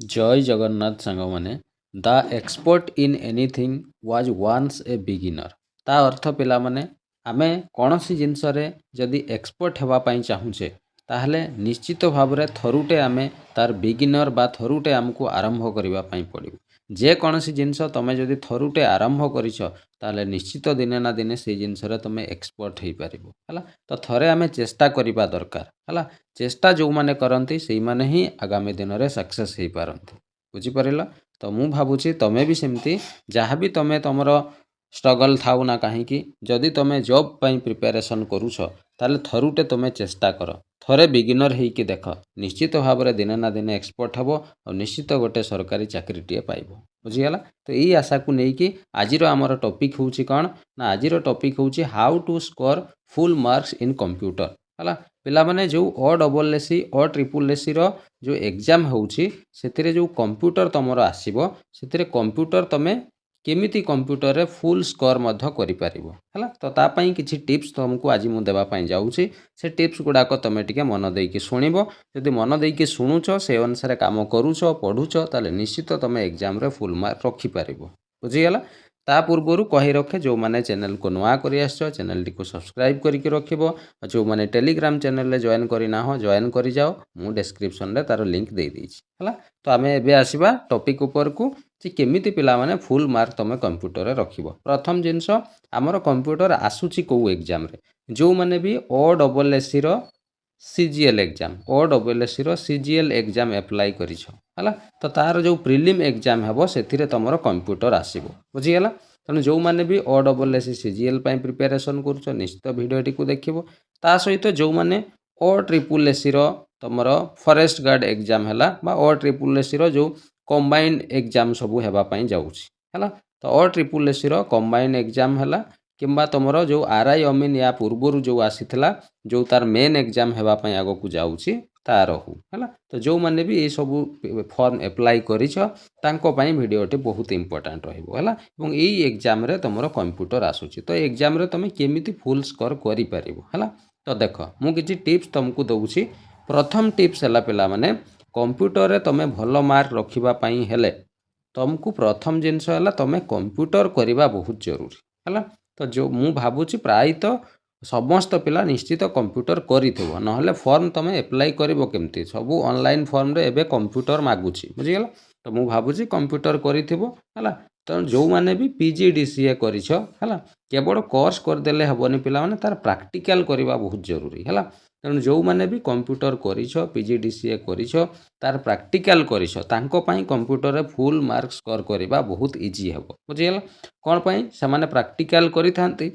जय जगन्नाथ सांग मैंने the expert in anything was once a beginner ता अर्थ पिला माने आमे कौन सी जिनस जदि एक्सपर्ट हेवाई चाहूचे ताहले निश्चित भाव में थरुटे आमे तार बिगिनर बा थरुटे आमको आरंभ करने पड़ो जेकोसी जिनस तुम जदि थरुटे आरंभ करिछ ताहले निश्चित दिने ना दिने से जिनस तुम एक्सपर्ट हो पार है तो थरे आमे चेष्टा करवा दरकार है चेष्टा जो मैंने करती से मैंने ही आगामी दिन में सक्सेस हो पारती बुझीपार तो मु भावुची तुम्हें भी सेमती जहाँ भी तुम्हें तुम स्ट्रगल थाउ ना कहीं जदि तुम जॉब पर प्रिपेरेसन करुछ ताले थरुटे तुम्हें चेष्टा कर थरे बिगिनर होइकी देख निश्चित भाव में दिने ना दिने एक्सपर्ट हे और निश्चित गोटे सरकारी चाकरीटे पाइब बुझीगला तो यही आशा को लेकिन आज आमर टॉपिक हूँ कौन ना आज टॉपिक हूँ how to score full marks in computer है पिला माने जो a double SC a triple SC रो जो एग्जाम होउची सेतिरे जो कंप्यूटर तमरो आसीबो सेतिरे कंप्यूटर तमे केमिति कंप्यूटर रे फुल स्कोर मध्य करि पारिबो हला तो ता पई किछि टिप्स तुमको आज मु देबा पई जाउची से टिप्स गुडा को तमे टिके मन देकी सुनिबो जदि मन देकी सुनुचो से अनुसार काम करूचो पढुचो ताले निश्चित तमे एग्जाम रे फुल मार्क रखि पारिबो बुझिगला ता पूर्वर कही रखे जो मैंने चैनल को नुआ कर चैनल टी सब्सक्राइब करके रखिबो जो मैंने टेलीग्राम चैनल रे जॉइन करना हो जॉइन कर जाओ मु डिस्क्रिप्शन रे तार लिंक दे देछि हला तो आमे एबे आसीबा टॉपिक ऊपर को कि केमिति पिला माने फुल मार्क तमे कंप्यूटर रे रखिबो प्रथम जिंस हमर कंप्यूटर आसुची को एग्जाम रे जो मैंने भी ओ डबल एस रो सीजीएल एग्जाम ओ डबल एस रो सीजीएल एग्जाम अप्लाई करिछ हला तो तार जो प्रिलिम एग्जाम हेबो सेथिरे तमरो कंप्यूटर आसीबो बुझिगला तेणु जो मैंने भी ओ डबल एस सीजीएल प्रिपेरेसन करुछ निश्चित भिडियो टी देखिबो ता सहित जो मैंने ओ ट्रिपल एस रो तमर फॉरेस्ट गार्ड एग्जाम हैला बा ओ ट्रिपल एस रो जो कंबाइंड एग्जाम सबू हेबा पई जाउछि हैला तो ओ ट्रिपल एस रो कंबाइंड एग्जाम हैला किंबा तुमर जो आरआई अमीन या पूर्वर जो आसीथिला जो तार मेन एग्जाम हेबा पई आगो को जाउछि तार हो है तो जो मैंने भी ये सब फॉर्म अप्लाई करिछ तांको पई वीडियोटी बहुत इंपोर्टेंट रहइबो हैला एवं एई एग्जाम रे तुमरो कंप्यूटर आसुछि तो एग्जाम रे तुम केमिति फुल स्कोर करि पारिबो हैला तो देख मु किछि टिप्स तुमको दउछि प्रथम टिप्स हैला पिला माने कंप्यूटर रे तुम भल मार्क रखिबा पई हेले तुमको प्रथम जिनस हैला तुम कंप्यूटर करबा बहुत जरूरी हैला तो जो मु भाबुछि प्रायतः समस्त पिला निश्चित कंप्यूटर करिथिबो नहले फॉर्म तमे अप्लाई करिवो केमती सबु ऑनलाइन फॉर्म रे एबे कंप्यूटर मागुछि बुझिगला तो मु भाबुछि कंप्यूटर करिथिबो हला तो जो माने भी पीजीडीसीए करिछ हला केवल कोर्स कर देले हबोनी पिला माने तार प्रैक्टिकल करबा बहुत जरूरी हला तेणु जो माने भी कंप्यूटर करिछ पीजीडीसीए करिछ तार प्रैक्टिकल करिछ तांको पई कंप्यूटर रे फुल मार्क स्कोर करबा बहुत इजी हबो बुझिगला कोन पई से माने प्रैक्टिकल करिथांती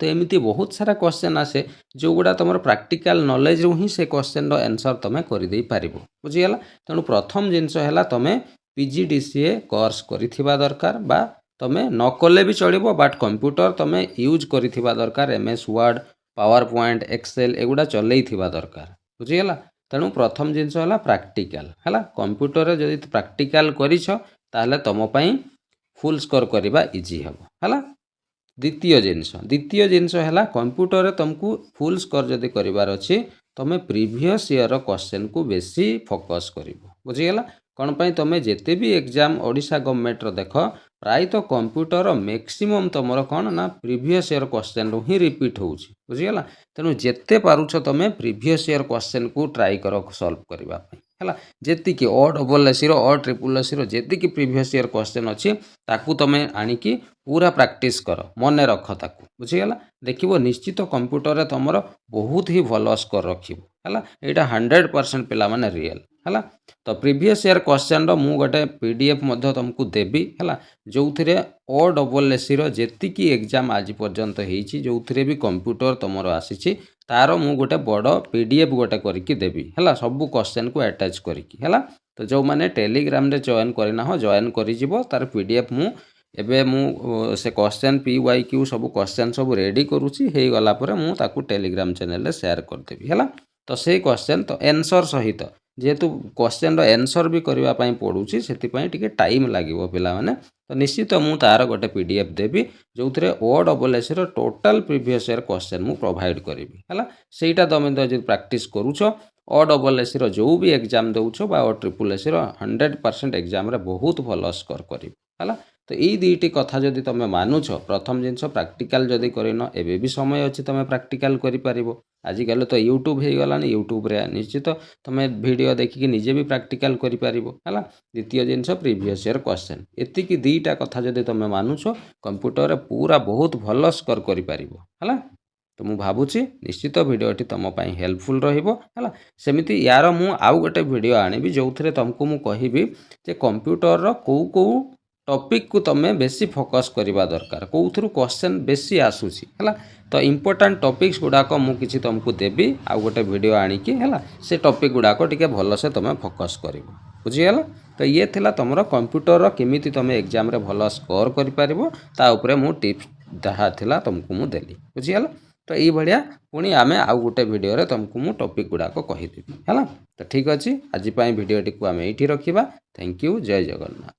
तो एमती बहुत सारा क्वेश्चन आसे जो गुड़ा तुम प्रैक्टिकल नॉलेज रू ही से क्वेश्चन आंसर तुम करदे पार बुझीगला तेणु प्रथम जिनस है तुम पीजीडीसीए कोर्स करिथिबा दरकार बा तुम न कले भी चलिबो बट कंप्यूटर तुम यूज करिथिबा दरकार MS Word PowerPoint Excel एगुड़ा चलैथिबा दरकार बुझीगला तेणु प्रथम जिनस है प्रैक्टिकल है कंप्यूटर जदि प्रैक्टिकल करिछ ताहले तुम पई फुल स्कोर करबा इजी हेबो है द्वितीय जिनस है कंप्यूटर रे तुमको फुल स्कोर जदि करिवार अछि तुम प्रीवियस ईयर क्वेश्चन को बेसी फोकस करिवो बुझीगला कौन पई तुम जेते भी एग्जाम ओडिशा गवर्नमेंट रो देख प्रायतः कंप्यूटर मैक्सिमम तुमर कौन ना प्रीवियस ईयर क्वेश्चन रो ही रिपीट होउछि बुझीगला तेणु जेते पारुछ तुम प्रीवियस ईयर क्वेश्चन को ट्राई कर सॉल्व करबा पई हला जेतिकी ओ डबल एस रो ओ ट्रिपल एस रो जेतिकी प्रीवियस ईयर क्वेश्चन अछि ताकू तुम आनिकी पूरा प्रैक्टिस कर मन रख ताकू बुझीगला देखिबो निश्चित कंप्यूटर रे तुमर बहुत ही भल स्कोर रखिबो हला एटा 100% पिला माने रियल हला तो प्रीवियस ईयर क्वेश्चन रो मु गोटे पीडीएफ मध्य तुमको देबी हला जोउथिरे ओ डबल एस रो जेतिकी एग्जाम आज पर्यंत हेछि जोउथिरे भी कंप्यूटर तुमर आसीछि तार मु गोटे बड़ पीडीएफ गोटे करके देबी हला सब क्वेश्चन को अटैच करके हला तो जो माने टेलीग्राम रे जॉइन करना हो जॉइन करि जिवो तार पीडीएफ मु एबे मु से क्वेश्चन पीवाईक्यू सब क्वेश्चन सब रेडी करूची हे गला परे मु ताकू टेलीग्राम चैनल रे शेयर कर देबी हला तो से क्वेश्चन तो आंसर सहित जेहेतु क्वेश्चन रो आंसर भी करबा पई पडुची सेति पई टिके टाइम लागिवो पिला माने तो निश्चित मु तार गोटे पीडीएफ देबी जोथरे ओ डबल एस रो टोटल प्रीवियस ईयर क्वेश्चन मु प्रोवाइड करिवि हला सेटा तमे जदि प्रैक्टिस करूछो OSSC ର जो भी एग्जाम दउछो बा OSSC रो 100% एग्जाम रे बहुत भल स्कोर करिवो हला। तो यही दुईटी कथा जदि तुम मानुछ प्रथम जिनस प्रैक्टिकल जदि करन एबे भी समय अच्छी तुम प्रैक्टिकल करिपारिबो। आजिकल तो यूट्यूब हो गलानी यूट्यूब रे निश्चित तुम वीडियो देखिकी निजे भी प्रैक्टिकल करिपारिबो हला। द्वितीय जिनस प्रीवियस ईयर क्वेश्चन एतिकी दुईटा कथा जदि तुम मानुछ कंप्यूटर रे पूरा बहुत भल स्कोर करिपारिबो हला। तो मु भावुची निश्चित वीडियोटी तुम पाई हेल्पफुल रहिबो हला। सेमिति यार मु आउ गोटे वीडियो आनिबि जोउथरे तुमको मु कहिबि जे कंप्यूटर रो को टॉपिक को तुम बेसी फोकस करवा दरकार कौथु क्वेश्चन बेसी आसूसी है। तो इंपोर्टेंट टॉपिक्स गुड़ाक मुझे तुमको देवी आउ गोटे वीडियो आणिकी है से टॉपिक गुड़ाक टिके भलसे तुम फोकस कर बुझीगला। तो ये थिला तुमर कंप्यूटर केमिति तुम एग्जाम रे भल स्कोर कर मु टिप्स जहाँ थिला तुमको मु देली बुझीगला। तो ये भाया पुणी आमे आउ गोटे वीडियो रे तुमको मु टॉपिक गुड़ाक कहीदेवी है। तो ठीक अच्छे आज भिडियोटी को आम ये रखा। Thank you. जय जगन्नाथ।